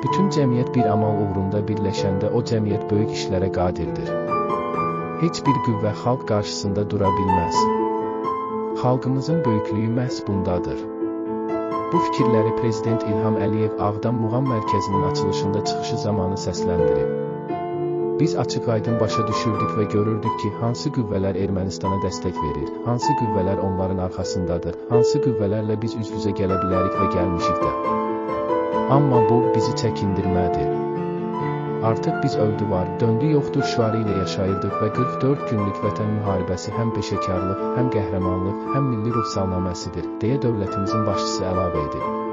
Bütün cəmiyyət bir amal uğrunda birləşəndə o cəmiyyət böyük işlərə qadirdir. Heç bir qüvvə xalq qarşısında dura bilməz. Xalqımızın böyüklüyü məhz bundadır. Bu fikirləri Prezident İlham Əliyev Ağdam Muğam Mərkəzinin açılışında çıxışı zamanı səsləndirib. Biz açıq-aydın başa düşürdük və görürdük ki, hansı qüvvələr Ermənistana dəstək verir, hansı qüvvələr onların arxasındadır, hansı qüvvələrlə biz üz-üzə gələ bilərik və gəlmişik də. Amma bu, bizi çəkindirmədi. Artıq biz öldü var, döndü yoxdur şüarı ilə yaşayırdıq və 44 günlük vətən müharibəsi həm peşəkarlıq, həm qəhrəmanlıq, həm milli ruh salnaməsidir, deyə dövlətimizin başçısı əlavə edib.